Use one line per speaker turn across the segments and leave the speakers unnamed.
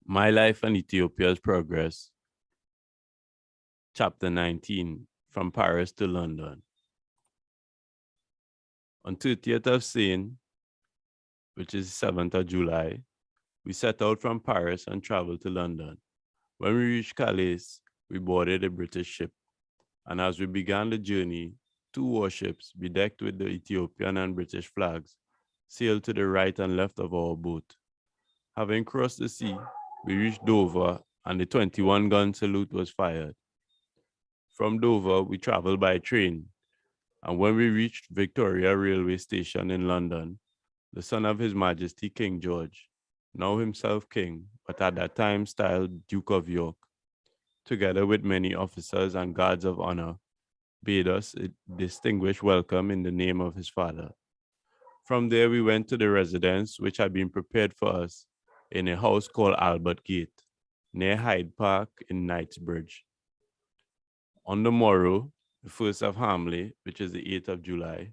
My Life and Ethiopia's Progress, Chapter 19, From Paris to London. On 30th of Seine, which is 7th of July, we set out from Paris and traveled to London. When we reached Calais, we boarded a British ship, and as we began the journey, two warships, bedecked with the Ethiopian and British flags, sailed to the right and left of our boat. Having crossed the sea, we reached Dover, and the 21-gun salute was fired. From Dover, we traveled by train, and when we reached Victoria Railway Station in London, the son of His Majesty King George, now himself king, but at that time styled Duke of York, together with many officers and guards of honor, bade us a distinguished welcome in the name of his father. From there, we went to the residence which had been prepared for us in a house called Albert Gate, near Hyde Park in Knightsbridge. On the morrow, the 1st of Haile, which is the 8th of July,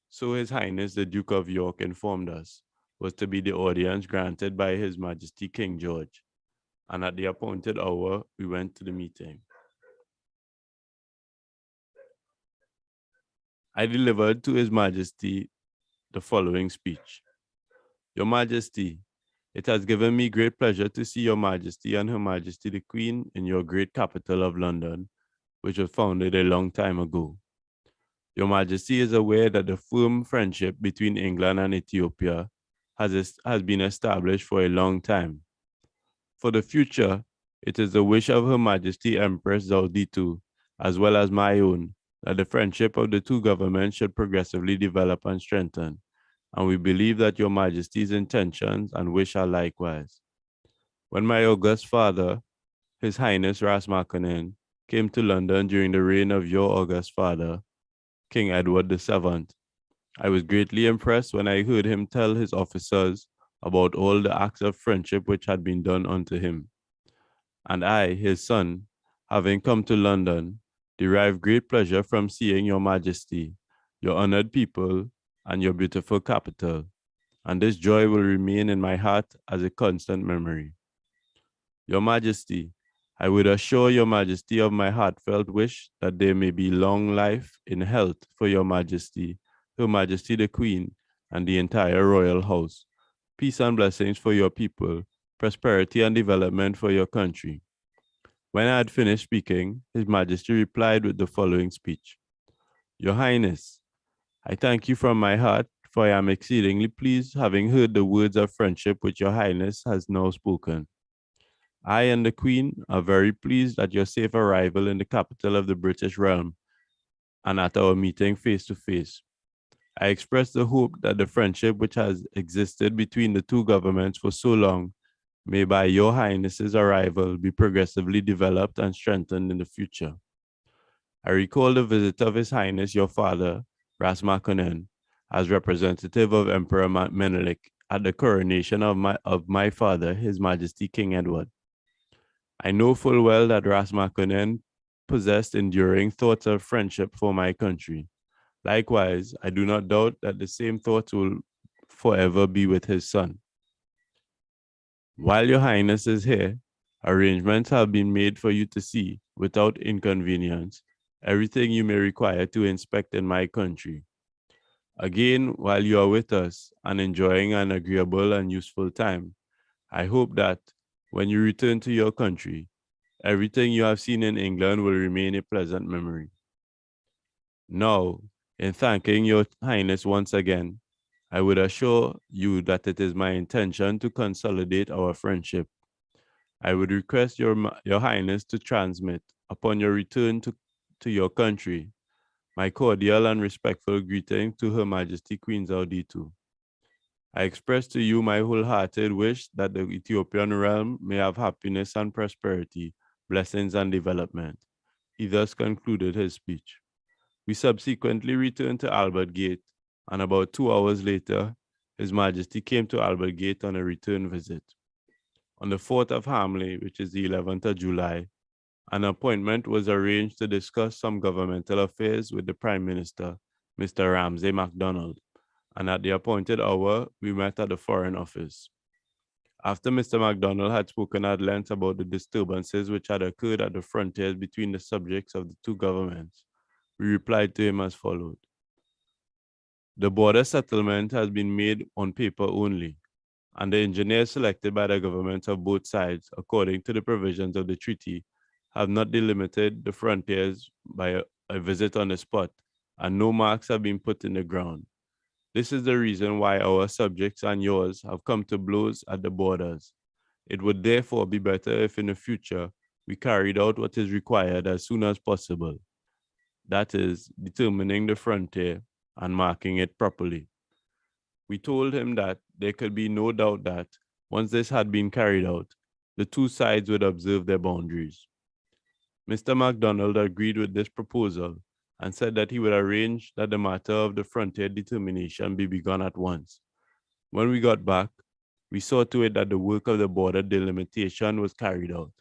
so His Highness the Duke of York informed us, was to be the audience granted by His Majesty King George, and at the appointed hour, we went to the meeting. I delivered to His Majesty the following speech. Your Majesty, it has given me great pleasure to see Your Majesty and Her Majesty the Queen in your great capital of London, which was founded a long time ago. Your Majesty is aware that the firm friendship between England and Ethiopia has been established for a long time. For the future, it is the wish of Her Majesty Empress Zauditu, as well as my own, that the friendship of the two governments should progressively develop and strengthen, and we believe that Your Majesty's intentions and wish are likewise. When my august father, His Highness Ras Makonnen, came to London during the reign of your august father, King Edward VII, I was greatly impressed when I heard him tell his officers about all the acts of friendship which had been done unto him. And I, his son, having come to London, derive great pleasure from seeing Your Majesty, your honored people, and your beautiful capital, and this joy will remain in my heart as a constant memory. Your Majesty, I would assure Your Majesty of my heartfelt wish that there may be long life in health for Your Majesty, Her Majesty the Queen, and the entire royal house. Peace and blessings for your people, prosperity and development for your country. When I had finished speaking, His Majesty replied with the following speech. Your Highness, I thank you from my heart, for I am exceedingly pleased having heard the words of friendship which Your Highness has now spoken. I and the Queen are very pleased at your safe arrival in the capital of the British realm and at our meeting face to face. I express the hope that the friendship which has existed between the two governments for so long may by Your Highness's arrival be progressively developed and strengthened in the future. I recall the visit of His Highness your father, Ras Makonnen, as representative of Emperor Menelik at the coronation of my father, His Majesty King Edward. I know full well that Ras Makonnen possessed enduring thoughts of friendship for my country. Likewise, I do not doubt that the same thoughts will forever be with his son. While Your Highness is here, arrangements have been made for you to see, without inconvenience, everything you may require to inspect in my country. Again, while you are with us and enjoying an agreeable and useful time, I hope that when you return to your country, everything you have seen in England will remain a pleasant memory. Now, in thanking Your Highness once again, I would assure you that it is my intention to consolidate our friendship. I would request Your Highness to transmit, upon your return to your country, my cordial and respectful greeting to Her Majesty Queen Zauditu. I express to you my wholehearted wish that the Ethiopian realm may have happiness and prosperity, blessings and development. He thus concluded his speech. We subsequently returned to Albert Gate, and about 2 hours later, His Majesty came to Albert Gate on a return visit. On the 4th of Haile, which is the 11th of July, an appointment was arranged to discuss some governmental affairs with the Prime Minister, Mr. Ramsay MacDonald, and at the appointed hour, we met at the Foreign Office. After Mr. MacDonald had spoken at length about the disturbances which had occurred at the frontiers between the subjects of the two governments, we replied to him as followed. The border settlement has been made on paper only, and the engineers selected by the governments of both sides, according to the provisions of the treaty, have not delimited the frontiers by a visit on the spot, and no marks have been put in the ground. This is the reason why our subjects and yours have come to blows at the borders. It would therefore be better if in the future we carried out what is required as soon as possible. That is, determining the frontier and marking it properly. We told him that there could be no doubt that, once this had been carried out, the two sides would observe their boundaries. Mr. MacDonald agreed with this proposal and said that he would arrange that the matter of the frontier determination be begun at once. When we got back, we saw to it that the work of the border delimitation was carried out.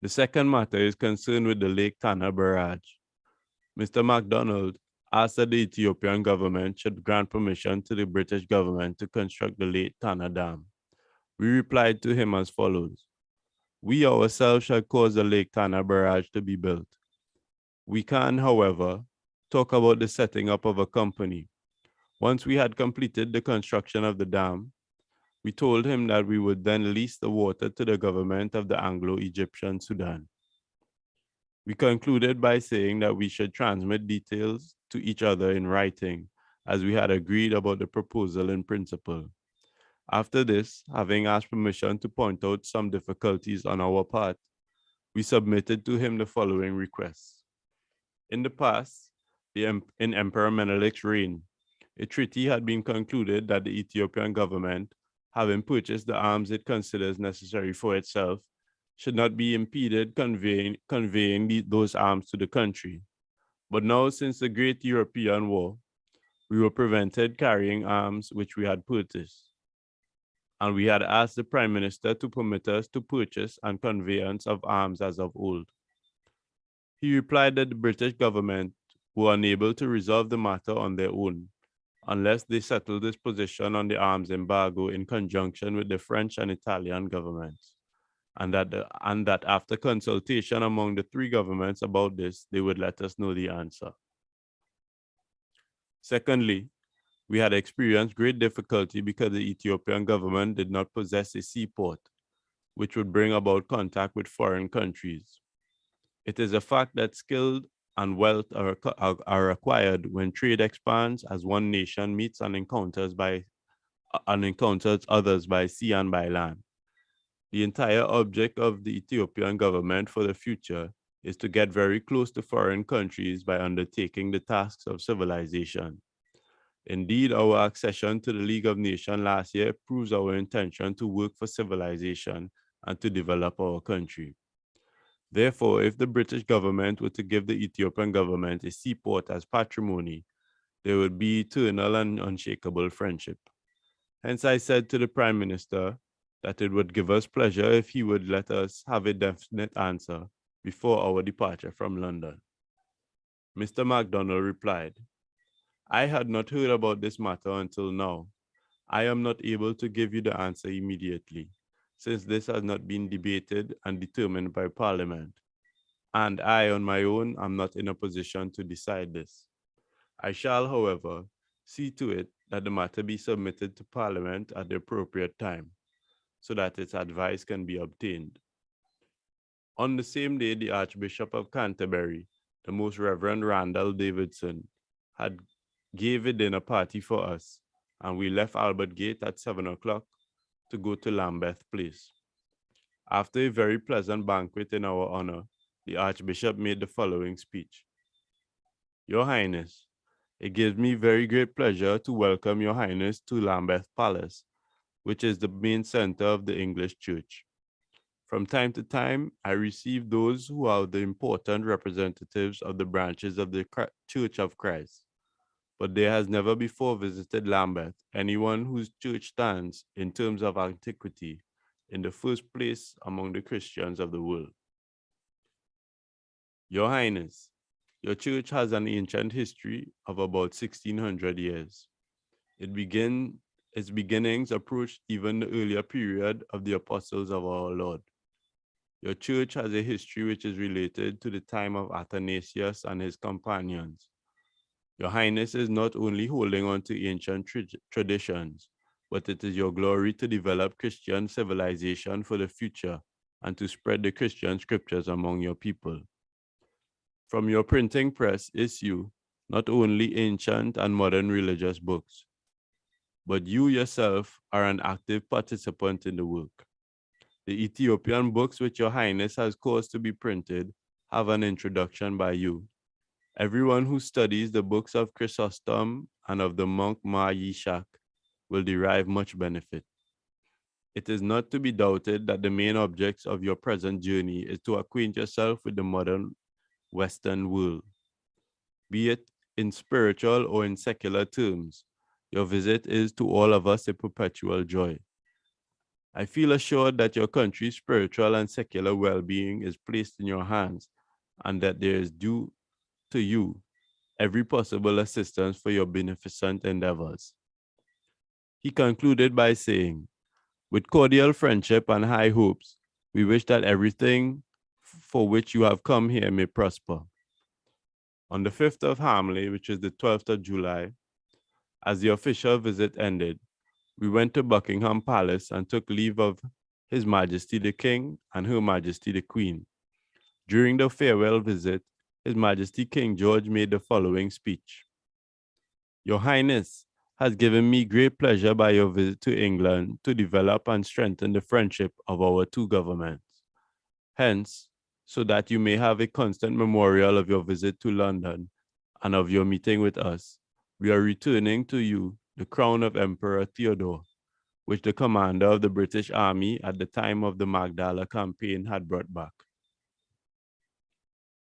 The second matter is concerned with the Lake Tana barrage. Mr. MacDonald asked that the Ethiopian government should grant permission to the British government to construct the Lake Tana Dam. We replied to him as follows. We ourselves shall cause the Lake Tana barrage to be built. We can, however, talk about the setting up of a company. Once we had completed the construction of the dam, we told him that we would then lease the water to the government of the Anglo-Egyptian Sudan. We concluded by saying that we should transmit details to each other in writing, as we had agreed about the proposal in principle. After this, having asked permission to point out some difficulties on our part, we submitted to him the following requests. In the past, in Emperor Menelek's reign, a treaty had been concluded that the Ethiopian government, having purchased the arms it considers necessary for itself, should not be impeded conveying those arms to the country. But now, since the Great European War, we were prevented carrying arms which we had purchased, and we had asked the Prime Minister to permit us to purchase and conveyance of arms as of old. He replied that the British government were unable to resolve the matter on their own, unless they settled this position on the arms embargo in conjunction with the French and Italian governments, and that after consultation among the three governments about this, they would let us know the answer. Secondly, we had experienced great difficulty because the Ethiopian government did not possess a seaport, which would bring about contact with foreign countries. It is a fact that skill and wealth are acquired when trade expands as one nation meets and encounters others by sea and by land. The entire object of the Ethiopian government for the future is to get very close to foreign countries by undertaking the tasks of civilization. Indeed, our accession to the League of Nations last year proves our intention to work for civilization and to develop our country. Therefore, if the British government were to give the Ethiopian government a seaport as patrimony, there would be eternal and unshakable friendship. Hence, I said to the Prime Minister that it would give us pleasure if he would let us have a definite answer before our departure from London. Mr. MacDonald replied, I had not heard about this matter until now. I am not able to give you the answer immediately, since this has not been debated and determined by Parliament, and I on my own am not in a position to decide this. I shall, however, see to it that the matter be submitted to Parliament at the appropriate time, so that its advice can be obtained. On the same day, the Archbishop of Canterbury, the Most Reverend Randall Davidson, gave a dinner party for us, and we left Albert Gate at 7 o'clock to go to Lambeth Place. After a very pleasant banquet in our honor, the Archbishop made the following speech. Your Highness, it gives me very great pleasure to welcome Your Highness to Lambeth Palace, which is the main center of the English Church. From time to time, I receive those who are the important representatives of the branches of the Church of Christ, but there has never before visited Lambeth anyone whose church stands, in terms of antiquity, in the first place among the Christians of the world. Your Highness, your church has an ancient history of about 1600 years. It began Its beginnings approached even the earlier period of the apostles of our Lord. Your church has a history which is related to the time of Athanasius and his companions. Your Highness is not only holding on to ancient traditions, but it is your glory to develop Christian civilization for the future and to spread the Christian scriptures among your people. From your printing press issue not only ancient and modern religious books, but you yourself are an active participant in the work. The Ethiopian books which your Highness has caused to be printed have an introduction by you. Everyone who studies the books of Chrysostom and of the monk Ma Yishak will derive much benefit. It is not to be doubted that the main objects of your present journey is to acquaint yourself with the modern Western world. Be it in spiritual or in secular terms, your visit is to all of us a perpetual joy. I feel assured that your country's spiritual and secular well-being is placed in your hands and that there is due to you every possible assistance for your beneficent endeavors. He concluded by saying, with cordial friendship and high hopes, we wish that everything for which you have come here may prosper. On the 5th of Haile, which is the 12th of July, as the official visit ended, we went to Buckingham Palace and took leave of His Majesty the King and Her Majesty the Queen. During the farewell visit, His Majesty King George made the following speech. Your Highness has given me great pleasure by your visit to England to develop and strengthen the friendship of our two governments. Hence, so that you may have a constant memorial of your visit to London and of your meeting with us, we are returning to you the crown of Emperor Theodore, which the commander of the British Army at the time of the Magdala campaign had brought back.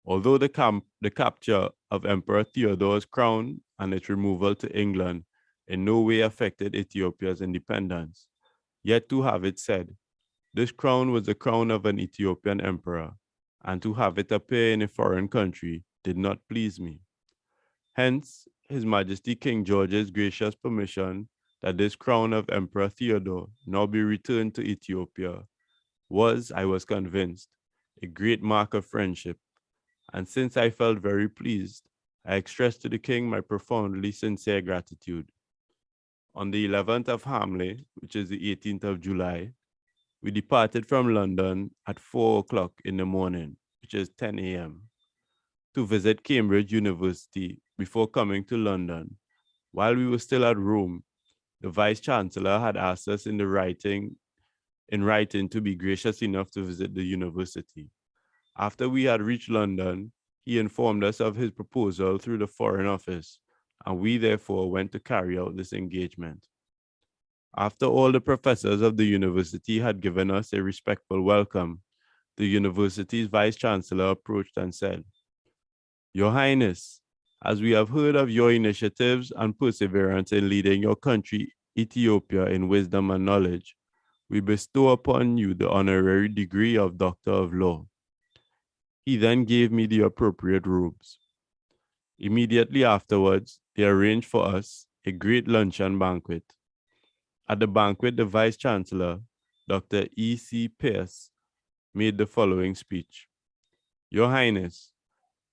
Although the capture of Emperor Theodore's crown and its removal to England in no way affected Ethiopia's independence, yet to have it said, this crown was the crown of an Ethiopian emperor, and to have it appear in a foreign country did not please me. Hence, His Majesty King George's gracious permission that this crown of Emperor Theodore now be returned to Ethiopia was, I was convinced, a great mark of friendship, and since I felt very pleased, I expressed to the King my profoundly sincere gratitude. On the 11th of Haile, which is the 18th of July, we departed from London at 4 o'clock in the morning, which is 10 a.m., to visit Cambridge University before coming to London. While we were still at Rome, the Vice-Chancellor had asked us in writing to be gracious enough to visit the university. After we had reached London, he informed us of his proposal through the Foreign Office, and we therefore went to carry out this engagement. After all the professors of the university had given us a respectful welcome, the university's Vice-Chancellor approached and said, Your Highness, as we have heard of your initiatives and perseverance in leading your country, Ethiopia, in wisdom and knowledge, we bestow upon you the honorary degree of Doctor of Law. He then gave me the appropriate robes. Immediately afterwards, they arranged for us a great luncheon banquet. At the banquet, the Vice-Chancellor, Dr. E.C. Pierce, made the following speech. Your Highness,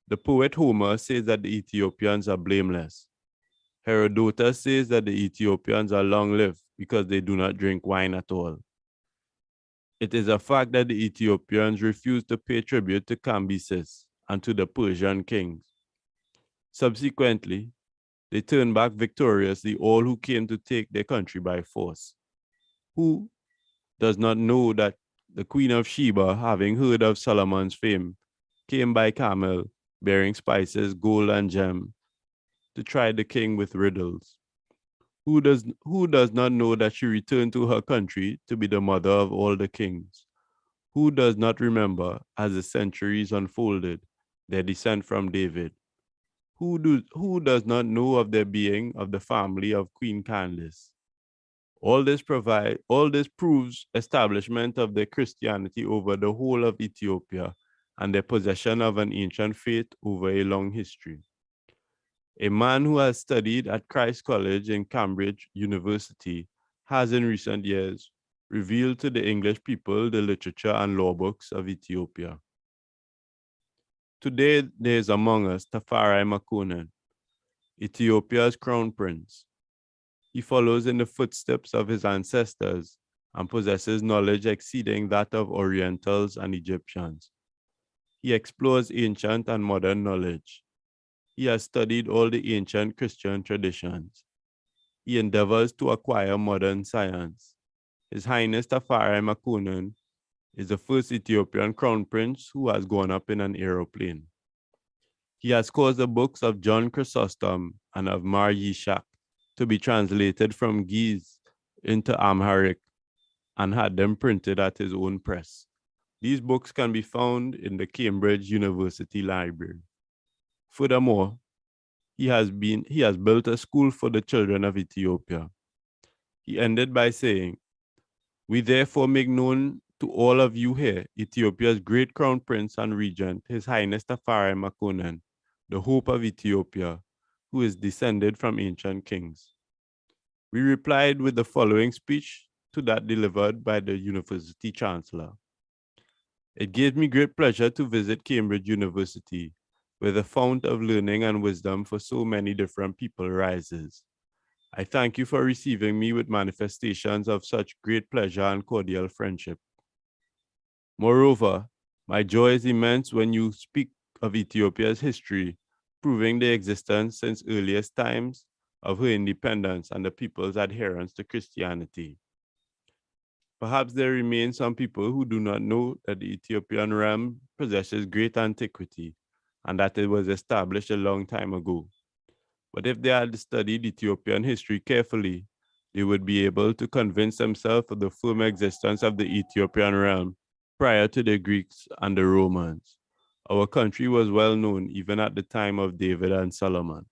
the poet Homer says that the Ethiopians are blameless. Herodotus says that the Ethiopians are long-lived because they do not drink wine at all. It is a fact that the Ethiopians refused to pay tribute to Cambyses and to the Persian kings. Subsequently, they turned back victoriously all who came to take their country by force. Who does not know that the Queen of Sheba, having heard of Solomon's fame, came by camel, bearing spices, gold, and gems, to try the king with riddles? Who does not know that she returned to her country to be the mother of all the kings? Who does not remember, as the centuries unfolded, their descent from David? Who does not know of their being of the family of Queen Candace? All this proves establishment of their Christianity over the whole of Ethiopia and their possession of an ancient faith over a long history. A man who has studied at Christ College in Cambridge University has in recent years revealed to the English people the literature and law books of Ethiopia. Today, there is among us Tafari Makonnen, Ethiopia's crown prince. He follows in the footsteps of his ancestors and possesses knowledge exceeding that of Orientals and Egyptians. He explores ancient and modern knowledge. He has studied all the ancient Christian traditions. He endeavors to acquire modern science. His Highness Tafari Makonnen is the first Ethiopian crown prince who has gone up in an aeroplane. He has caused the books of John Chrysostom and of Mar Yishak to be translated from Ge'ez into Amharic and had them printed at his own press. These books can be found in the Cambridge University Library. Furthermore, he has built a school for the children of Ethiopia. He ended by saying, "We therefore make known to all of you here, Ethiopia's great crown prince and regent, His Highness Tafari Makonnen, the hope of Ethiopia, who is descended from ancient kings." We replied with the following speech to that delivered by the university chancellor. "It gave me great pleasure to visit Cambridge University, where the fount of learning and wisdom for so many different people rises. I thank you for receiving me with manifestations of such great pleasure and cordial friendship. Moreover, my joy is immense when you speak of Ethiopia's history, proving the existence since earliest times of her independence and the people's adherence to Christianity. Perhaps there remain some people who do not know that the Ethiopian realm possesses great antiquity and that it was established a long time ago. But if they had studied Ethiopian history carefully, they would be able to convince themselves of the firm existence of the Ethiopian realm prior to the Greeks and the Romans. Our country was well known even at the time of David and Solomon.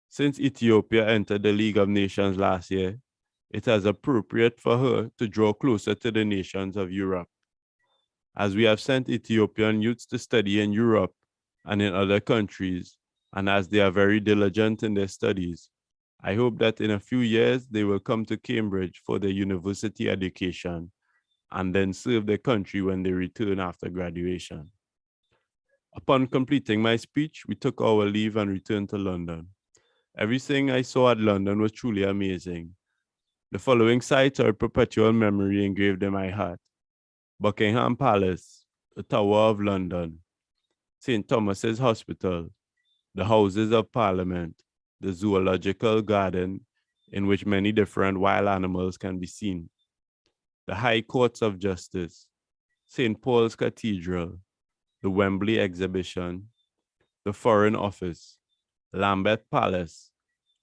Since Ethiopia entered the League of Nations last year, it is appropriate for her to draw closer to the nations of Europe. As we have sent Ethiopian youths to study in Europe and in other countries, and as they are very diligent in their studies, I hope that in a few years they will come to Cambridge for their university education and then serve their country when they return after graduation. Upon completing my speech, we took our leave and returned to London. Everything I saw at London was truly amazing. The following sites are a perpetual memory engraved in my heart: Buckingham Palace, the Tower of London, St. Thomas's Hospital, the Houses of Parliament, the Zoological Garden, in which many different wild animals can be seen, the High Courts of Justice, St. Paul's Cathedral, the Wembley Exhibition, the Foreign Office, Lambeth Palace,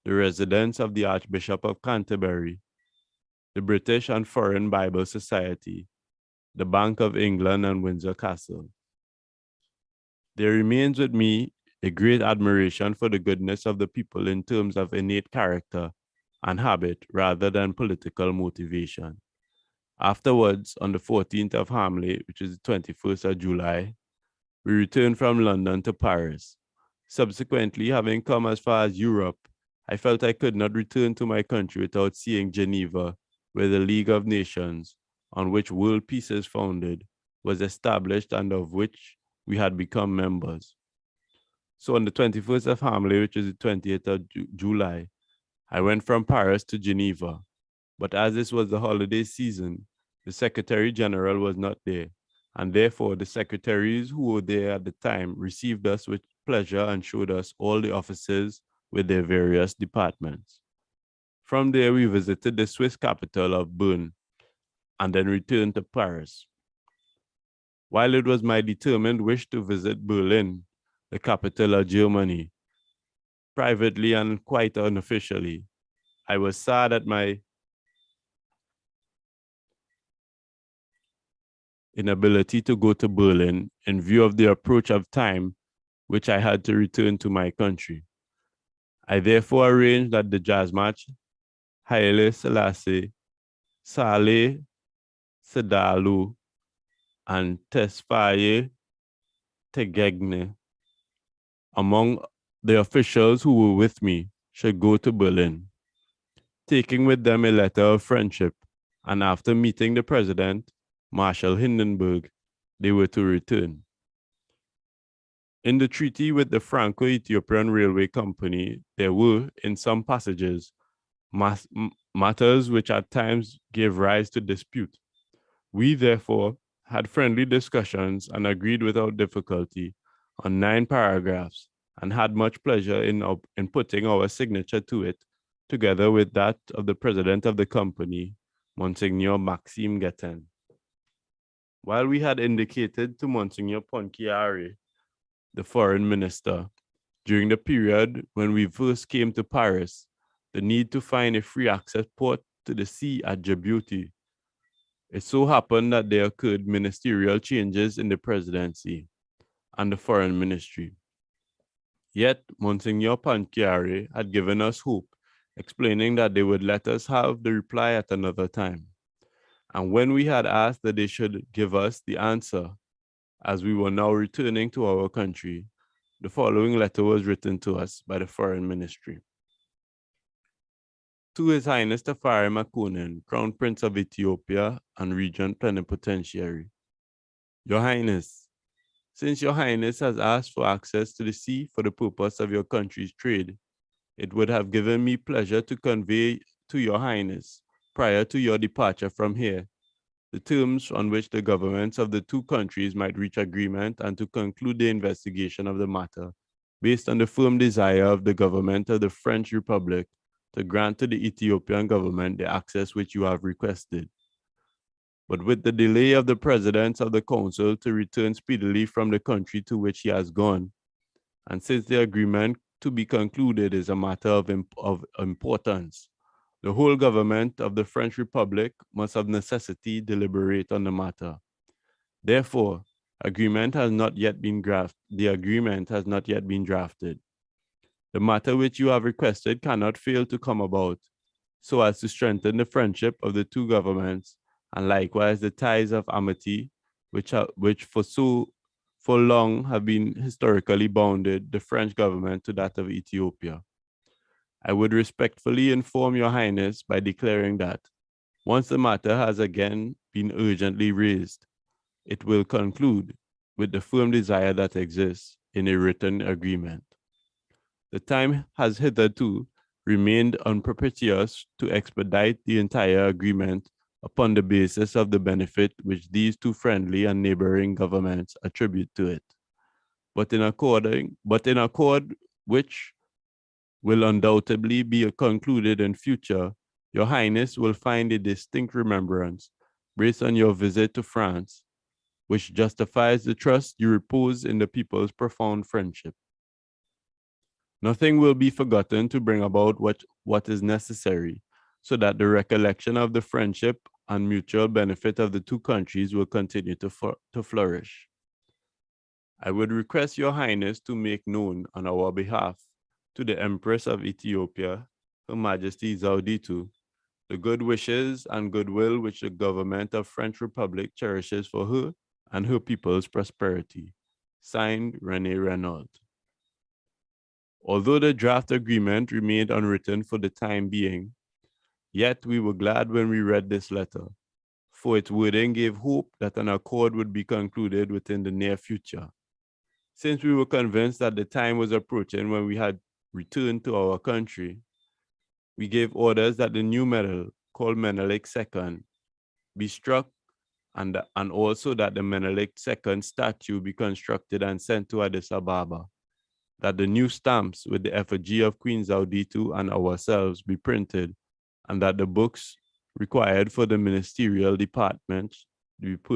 the residence of the Archbishop of Canterbury, the British and Foreign Bible Society, the Bank of England, and Windsor Castle. There remains with me a great admiration for the goodness of the people in terms of innate character and habit rather than political motivation. Afterwards, on the 14th of Haile, which is the 21st of July, we returned from London to Paris. Subsequently, having come as far as Europe, I felt I could not return to my country without seeing Geneva, where the League of Nations, on which world peace is founded, was established and of which we had become members. So on the 21st of Haile, which is the 20th of July, I went from Paris to Geneva. But as this was the holiday season, the Secretary General was not there, and therefore the secretaries who were there at the time received us with pleasure and showed us all the offices with their various departments. From there, we visited the Swiss capital of Bern and then returned to Paris. While it was my determined wish to visit Berlin, the capital of Germany, privately and quite unofficially, I was sad at my inability to go to Berlin in view of the approach of time which I had to return to my country. I therefore arranged that the jazz match Haile Selassie, Sale Sedalu, and Tesfaye Tegegne, among the officials who were with me, should go to Berlin. taking with them a letter of friendship, and after meeting the president, Marshal Hindenburg, they were to return. In the treaty with the Franco-Ethiopian Railway Company, there were, in some passages, matters which at times gave rise to dispute. We, therefore, had friendly discussions and agreed without difficulty on 9 paragraphs and had much pleasure in putting our signature to it, together with that of the president of the company, Monsignor Maxime Guetin. While we had indicated to Monsignor Ponchiari, the foreign minister, during the period when we first came to Paris, the need to find a free access port to the sea at Djibouti. It so happened that there occurred ministerial changes in the presidency and the foreign ministry. Yet, Monsignor Ponchiari had given us hope, explaining that they would let us have the reply at another time. And when we had asked that they should give us the answer, as we were now returning to our country, the following letter was written to us by the foreign ministry. To His Highness Tafari Makonnen, Crown Prince of Ethiopia and Regent Plenipotentiary. Your Highness, since Your Highness has asked for access to the sea for the purpose of your country's trade, it would have given me pleasure to convey to Your Highness, prior to your departure from here, the terms on which the governments of the 2 countries might reach agreement and to conclude the investigation of the matter, based on the firm desire of the government of the French Republic to grant to the Ethiopian government the access which you have requested. But with the delay of the presidents of the council to return speedily from the country to which he has gone, and since the agreement to be concluded is a matter of importance, the whole government of the French Republic must of necessity deliberate on the matter. Therefore, the agreement has not yet been drafted. The matter which you have requested cannot fail to come about, so as to strengthen the friendship of the 2 governments, and likewise the ties of amity which for long have been historically bounded the French government to that of Ethiopia. I would respectfully inform Your Highness by declaring that, once the matter has again been urgently raised, it will conclude with the firm desire that exists in a written agreement. The time has hitherto remained unpropitious to expedite the entire agreement upon the basis of the benefit which these 2 friendly and neighboring governments attribute to it. But in accord which will undoubtedly be concluded in future, Your Highness will find a distinct remembrance, based on your visit to France, which justifies the trust you repose in the people's profound friendship. Nothing will be forgotten to bring about what is necessary, so that the recollection of the friendship and mutual benefit of the 2 countries will continue to flourish. I would request Your Highness to make known on our behalf to the Empress of Ethiopia, Her Majesty Zauditu, the good wishes and goodwill which the government of French Republic cherishes for her and her people's prosperity. Signed, René Renaud. Although the draft agreement remained unwritten for the time being, yet we were glad when we read this letter, for its wording gave hope that an accord would be concluded within the near future. Since we were convinced that the time was approaching when we had returned to our country, we gave orders that the new medal, called Menelik II, be struck, and also that the Menelik II statue be constructed and sent to Addis Ababa, that the new stamps with the effigy of Queen Zauditu and ourselves be printed, and that the books required for the ministerial departments be put